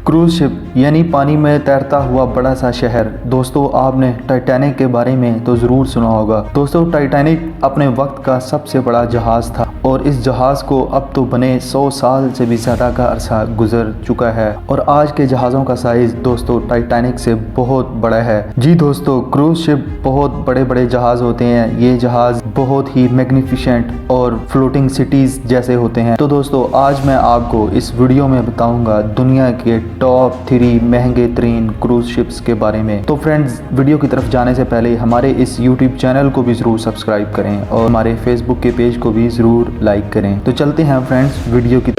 Cruise ship यानी पानी में तैरता हुआ बड़ा सा शहर। दोस्तों, आपने टाइटैनिक के बारे में तो ज़रूर सुना होगा। दोस्तों, टाइटैनिक अपने वक्त का सबसे बड़ा जहाज़ था और इस जहाज़ को अब तो बने 100 साल से भी ज़्यादा का अरसा गुजर चुका है और आज के जहाज़ों का साइज़ दोस्तों टाइटैनिक से बहुत बड़ा है। जी दोस्तों, क्रूज शिप बहुत बड़े बड़े जहाज़ होते हैं। ये जहाज़ बहुत ही मैग्निफिसेंट और फ्लोटिंग सिटीज़ जैसे होते हैं। तो दोस्तों, आज मैं आपको इस वीडियो में बताऊंगा दुनिया के टॉप 3 महंगे तरीन क्रूज शिप्स के बारे में। तो फ्रेंड्स, वीडियो की तरफ जाने से पहले हमारे इस यूट्यूब चैनल को भी ज़रूर सब्सक्राइब करें और हमारे फेसबुक के पेज को भी ज़रूर लाइक करें। तो चलते हैं फ्रेंड्स वीडियो की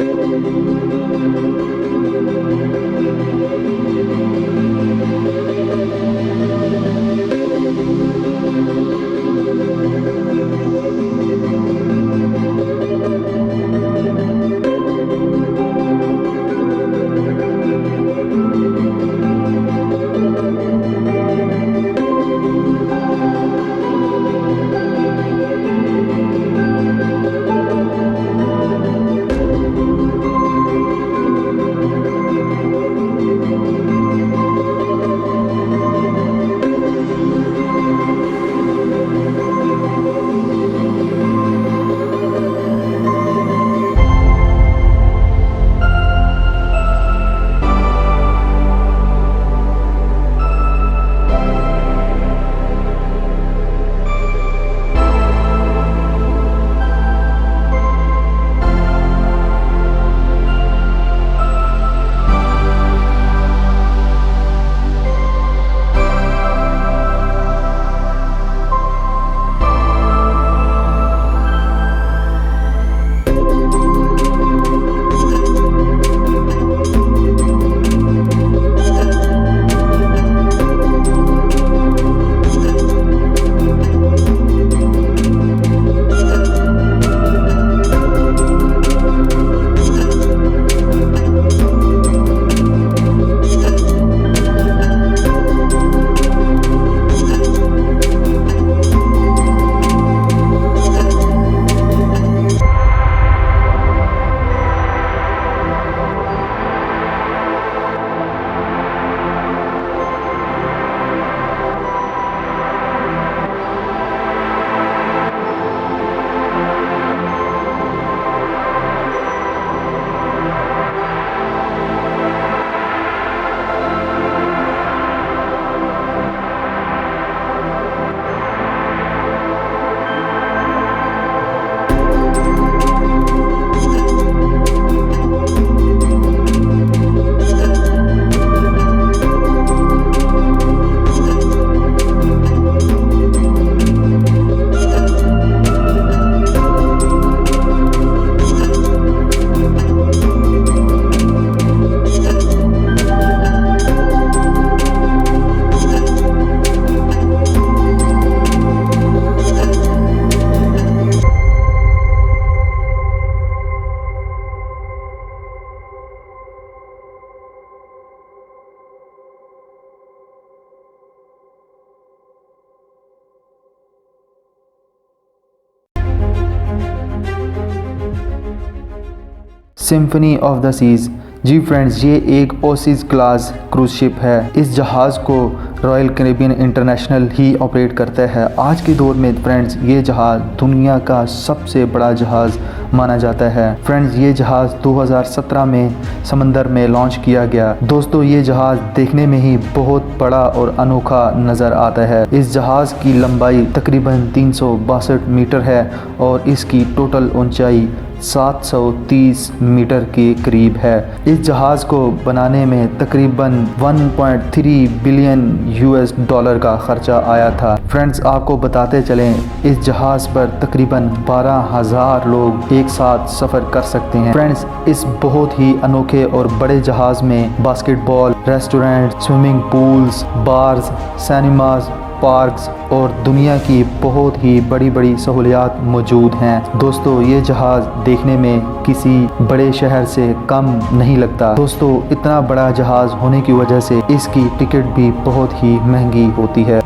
सिम्फनी ऑफ द सीज। जी फ्रेंड्स, ये एक ओसिस क्लास क्रूज शिप है। इस जहाज़ को रॉयल कैरिबियन इंटरनेशनल ही ऑपरेट करता है। आज के दौर में फ्रेंड्स, ये जहाज़ दुनिया का सबसे बड़ा जहाज़ माना जाता है। फ्रेंड्स, ये जहाज़ 2017 में समंदर में लॉन्च किया गया। दोस्तों, ये जहाज़ देखने में ही बहुत बड़ा और अनोखा नज़र आता है। इस जहाज़ की लंबाई तकरीबन 362 मीटर है और इसकी टोटल ऊंचाई 730 मीटर के करीब है। इस जहाज़ को बनाने में तकरीबन 1.3 बिलियन US डॉलर का खर्चा आया था। फ्रेंड्स, आपको बताते चलें, इस जहाज़ पर तकरीबन 12,000 लोग एक साथ सफ़र कर सकते हैं। फ्रेंड्स, इस बहुत ही अनोखे और बड़े जहाज़ में basketball, restaurant, swimming pools, bars, cinemas, parks और दुनिया की बहुत ही बड़ी बड़ी सहूलियात मौजूद हैं। दोस्तों, ये जहाज़ देखने में किसी बड़े शहर से कम नहीं लगता। दोस्तों, इतना बड़ा जहाज़ होने की वजह से इसकी टिकट भी बहुत ही महंगी होती है।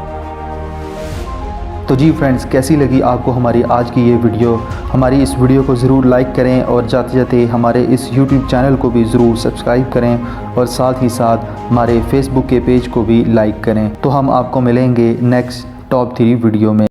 तो जी फ्रेंड्स, कैसी लगी आपको हमारी आज की ये वीडियो? हमारी इस वीडियो को ज़रूर लाइक करें और जाते जाते हमारे इस यूट्यूब चैनल को भी ज़रूर सब्सक्राइब करें और साथ ही साथ हमारे फेसबुक के पेज को भी लाइक करें। तो हम आपको मिलेंगे नेक्स्ट टॉप 3 वीडियो में।